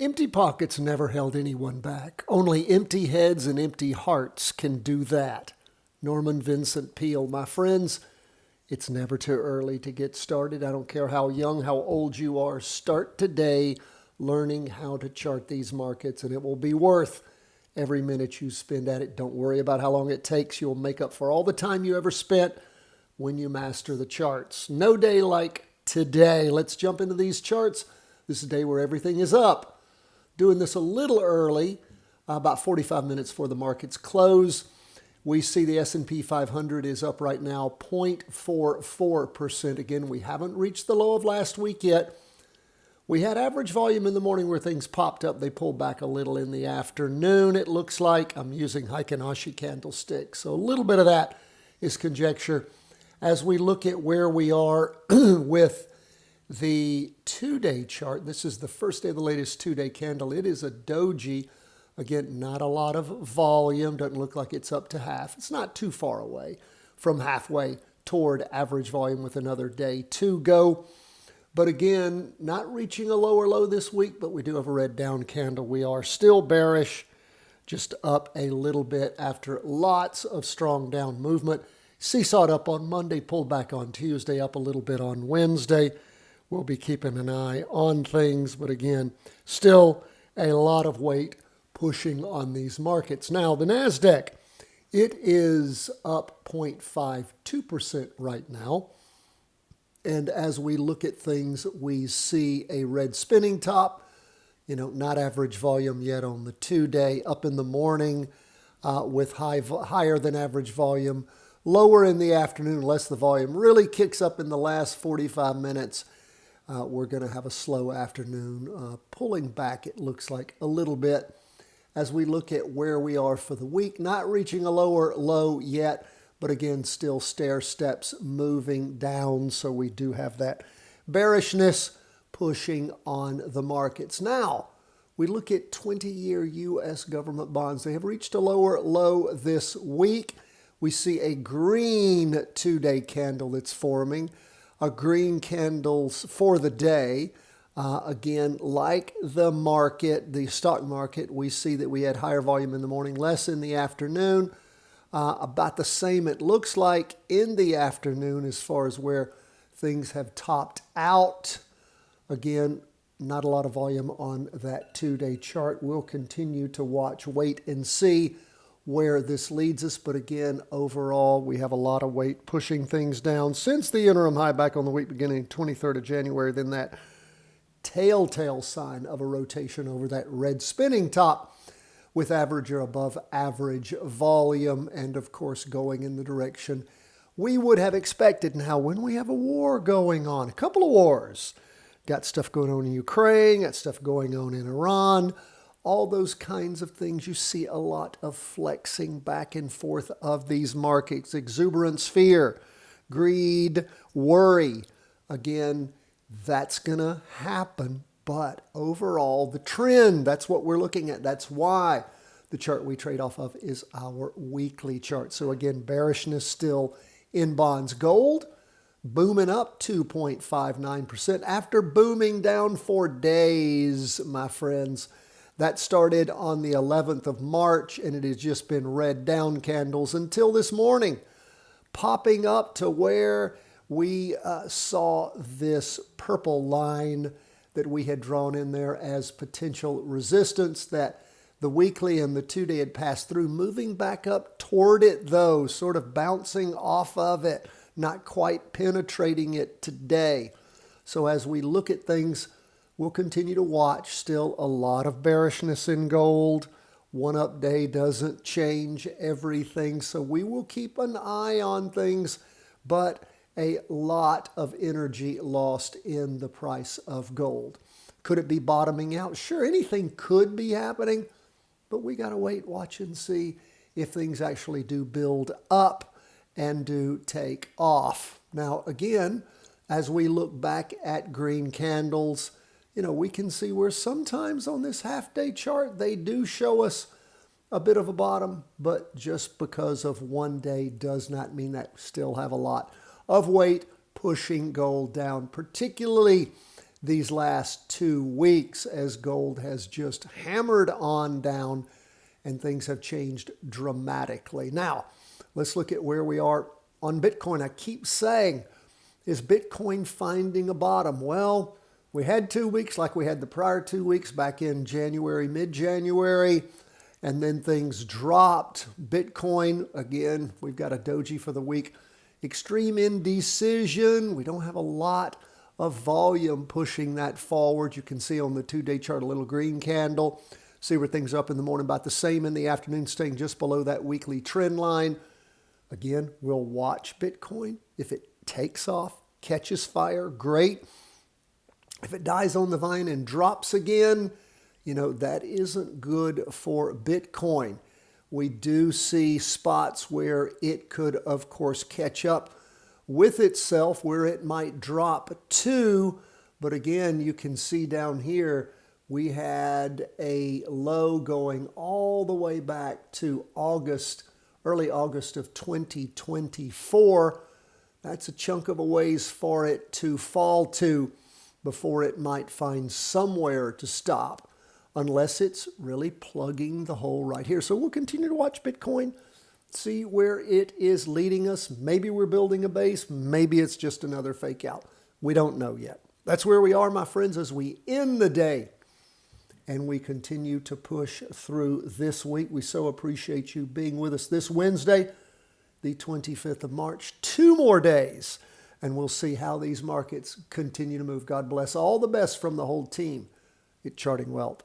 Empty pockets never held anyone back. Only empty heads and empty hearts can do that. Norman Vincent Peale. My friends, it's never too early to get started. I don't care how young, how old you are. Start today learning how to chart these markets, and it will be worth every minute you spend at it. Don't worry about how long it takes. You'll make up for all the time you ever spent when you master the charts. No day like today. Let's jump into these charts. This is a day where everything is up. Doing this a little early, about 45 minutes before the markets close. We see the S&P 500 is up right now 0.44%. Again, we haven't reached the low of last week yet. We had average volume in the morning where things popped up. They pulled back a little in the afternoon. It looks like I'm using Heikin-Ashi candlesticks. So a little bit of that is conjecture. As we look at where we are with the two-day chart, this is the first day of the latest two-day candle. It is a doji. Again, not a lot of volume. Doesn't look like it's up to half. It's not too far away from halfway toward average volume with another day to go. But again, not reaching a lower low this week, but we do have a red down candle. We are still bearish, just up a little bit after lots of strong down movement. Seesawed up on Monday, pulled back on Tuesday, up a little bit on Wednesday. We'll be keeping an eye on things, but again, still a lot of weight pushing on these markets. Now, the NASDAQ, it is up 0.52% right now. And as we look at things, we see a red spinning top, not average volume yet on the two-day, up in the morning with higher than average volume, lower in the afternoon unless the volume really kicks up in the last 45 minutes. We're going to have a slow afternoon, pulling back, it looks like, a little bit. As we look at where we are for the week, not reaching a lower low yet, but again, still stair steps moving down. So we do have that bearishness pushing on the markets. Now, we look at 20-year U.S. government bonds. They have reached a lower low this week. We see a green two-day candle that's forming. A green candles for the day. Again, like the market, the stock market, we see that we had higher volume in the morning, less in the afternoon. About the same it looks like in the afternoon as far as where things have topped out. Again, not a lot of volume on that two-day chart. We'll continue to watch, wait and see where this leads us. But again, overall, we have a lot of weight pushing things down since the interim high back on the week beginning 23rd of January. Then that telltale sign of a rotation over that red spinning top with average or above average volume. And of course, going in the direction we would have expected. Now, when we have a war going on, a couple of wars, got stuff going on in Ukraine, got stuff going on in Iran, all those kinds of things, you see a lot of flexing back and forth of these markets. Exuberance, fear, greed, worry. Again, that's going to happen. But overall, the trend, that's what we're looking at. That's why the chart we trade off of is our weekly chart. So again, bearishness still in bonds. Gold booming up 2.59% after booming down for days, my friends. That started on the 11th of March, and it has just been red down candles until this morning, popping up to where we saw this purple line that we had drawn in there as potential resistance that the weekly and the two-day had passed through, moving back up toward it, though, sort of bouncing off of it, not quite penetrating it today. So as we look at things, we'll continue to watch. Still a lot of bearishness in gold. One up day doesn't change everything. So we will keep an eye on things, but a lot of energy lost in the price of gold. Could it be bottoming out? Sure, anything could be happening, but we got to wait, watch, and see if things actually do build up and do take off. Now, again, as we look back at green candles, we can see where sometimes on this half-day chart, they do show us a bit of a bottom, but just because of one day does not mean that we still have a lot of weight pushing gold down, particularly these last 2 weeks as gold has just hammered on down and things have changed dramatically. Now, let's look at where we are on Bitcoin. I keep saying, is Bitcoin finding a bottom? Well, we had 2 weeks like we had the prior 2 weeks back in January, mid-January, and then things dropped. Bitcoin, again, we've got a doji for the week. Extreme indecision. We don't have a lot of volume pushing that forward. You can see on the 2-day chart a little green candle. See where things are up in the morning, about the same in the afternoon, staying just below that weekly trend line. Again, we'll watch Bitcoin. If it takes off, catches fire, great. If it dies on the vine and drops again, that isn't good for Bitcoin. We do see spots where it could, of course, catch up with itself, where it might drop to. But again, you can see down here, we had a low going all the way back to early August of 2024. That's a chunk of a ways for it to fall to before it might find somewhere to stop, unless it's really plugging the hole right here. So we'll continue to watch Bitcoin, see where it is leading us. Maybe we're building a base. Maybe it's just another fake out. We don't know yet. That's where we are, my friends, as we end the day and we continue to push through this week. We so appreciate you being with us this Wednesday, the 25th of March. 2 more days, and we'll see how these markets continue to move. God bless. All the best from the whole team at Charting Wealth.